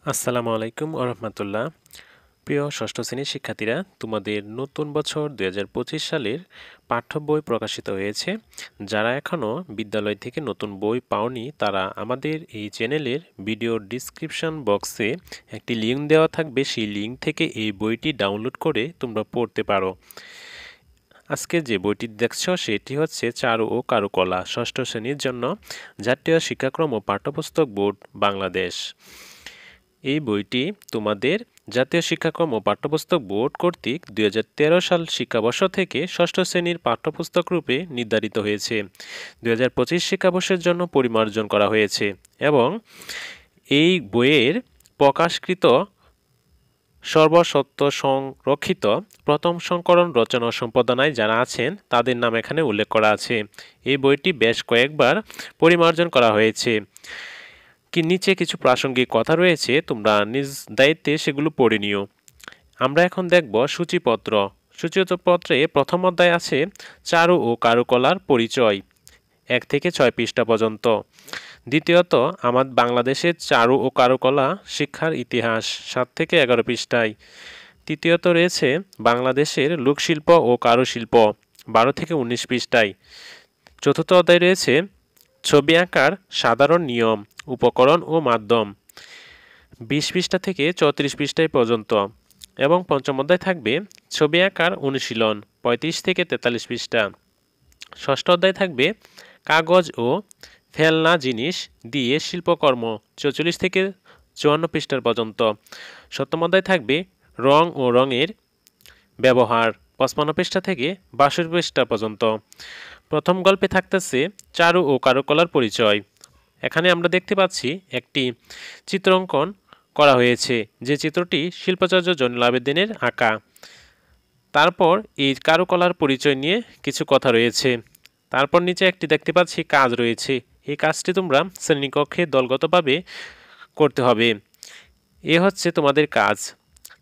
আসসালামু আলাইকুম ওয়া রাহমাতুল্লাহ। প্রিয় ষষ্ঠ শ্রেণীর শিক্ষার্থীরা, তোমাদের নতুন বছর ২০২৫ সালের পাঠ্য বই প্রকাশিত হয়েছে। যারা এখনও বিদ্যালয় থেকে নতুন বই পাওনি তারা আমাদের এই চ্যানেলের ভিডিও ডিসক্রিপশন বক্সে একটি লিঙ্ক দেওয়া থাকবে, সেই লিঙ্ক থেকে এই বইটি ডাউনলোড করে তোমরা পড়তে পারো। আজকে যে বইটি দেখছ সেটি হচ্ছে চারু ও কারুকলা ষষ্ঠ শ্রেণীর জন্য জাতীয় শিক্ষাক্রম ও পাঠ্যপুস্তক বোর্ড বাংলাদেশ। এই বইটি তোমাদের জাতীয় শিক্ষাক্রম ও পাঠ্যপুস্তক বোর্ড কর্তৃক ২০১৩ সাল শিক্ষাবর্ষ থেকে ষষ্ঠ শ্রেণীর পাঠ্যপুস্তক রূপে নির্ধারিত হয়েছে। ২০২৫ শিক্ষাবর্ষের জন্য পরিমার্জন করা হয়েছে এবং এই বইয়ের প্রকাশকৃত সর্বসত্ব সংরক্ষিত প্রথম সংকলন রচনা ও সম্পাদনায় যারা আছেন তাদের নাম এখানে উল্লেখ করা আছে। এই বইটি বেশ কয়েকবার পরিমার্জন করা হয়েছে। নিচে কিছু প্রাসঙ্গিক কথা রয়েছে, তোমরা নিজ দায়িত্বে সেগুলো পড়ে নিও। আমরা এখন দেখব সূচিপত্র। সূচিপত্রে প্রথম অধ্যায় আছে চারু ও কারুকলার পরিচয় ১ থেকে ৬ পৃষ্ঠা পর্যন্ত। দ্বিতীয়ত আমাদের বাংলাদেশের চারু ও কারুকলা শিক্ষার ইতিহাস ৭ থেকে ১১ পৃষ্ঠায়। তৃতীয়ত রয়েছে বাংলাদেশের লোকশিল্প ও কারুশিল্প ১২ থেকে ১৯ পৃষ্ঠায়। চতুর্থ অধ্যায় রয়েছে ছবি আঁকার সাধারণ নিয়ম, উপকরণ ও মাধ্যম ২০ পৃষ্ঠা থেকে ৩৪ পৃষ্ঠায় পর্যন্ত। এবং পঞ্চম অধ্যায় থাকবে ছবি আঁকার অনুশীলন ৩৫ থেকে ৪৩ পৃষ্ঠা। ষষ্ঠ অধ্যায় থাকবে কাগজ ও ফেলনা জিনিস দিয়ে শিল্পকর্ম ৪৪ থেকে ৫৪ পৃষ্ঠার পর্যন্ত। সপ্তম অধ্যায় থাকবে রং ও রঙের ব্যবহার ৫৫ পৃষ্ঠা থেকে ৬২ পৃষ্ঠা পর্যন্ত। প্রথম গল্পে থাকতেছে চারু ও কারুকলার পরিচয়। এখানে আমরা দেখতে পাচ্ছি একটি চিত্রাঙ্কন করা হয়েছে, যে চিত্রটি শিল্পাচার্য জয়নুল আবেদিনের আঁকা। তারপর এই কারুকলার পরিচয় নিয়ে কিছু কথা রয়েছে। তারপর নিচে একটি দেখতে পাচ্ছি কাজ রয়েছে। এই কাজটি তোমরা শ্রেণীকক্ষে দলগতভাবে করতে হবে। এ হচ্ছে তোমাদের কাজ।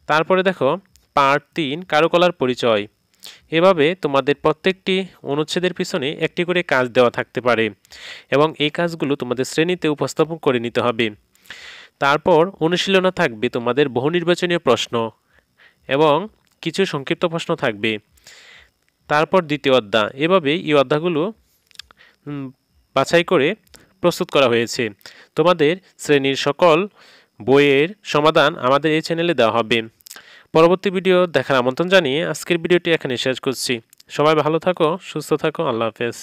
তারপরে দেখো পার্ট ৩ কারুকলার পরিচয়। এভাবে তোমাদের প্রত্যেকটি অনুচ্ছেদের পিছনে একটি করে কাজ দেওয়া থাকতে পারে এবং এই কাজগুলো তোমাদের শ্রেণীতে উপস্থাপন করে নিতে হবে। তারপর অনুশীলনে থাকবে তোমাদের বহু নির্বাচনীয় প্রশ্ন এবং কিছু সংক্ষিপ্ত প্রশ্ন থাকবে। তারপর দ্বিতীয় অধ্যায়। এভাবে এই অধ্যায়গুলো বাছাই করে প্রস্তুত করা হয়েছে। তোমাদের শ্রেণীর সকল বইয়ের সমাধান আমাদের এই চ্যানেলে দেওয়া হবে। পরবর্তী ভিডিও দেখার আমন্ত্রণ জানিয়ে আজকের ভিডিওটি এখানে শেষ করছি। সবাই ভালো থাকো, সুস্থ থাকো, আল্লাহ হাফেজ।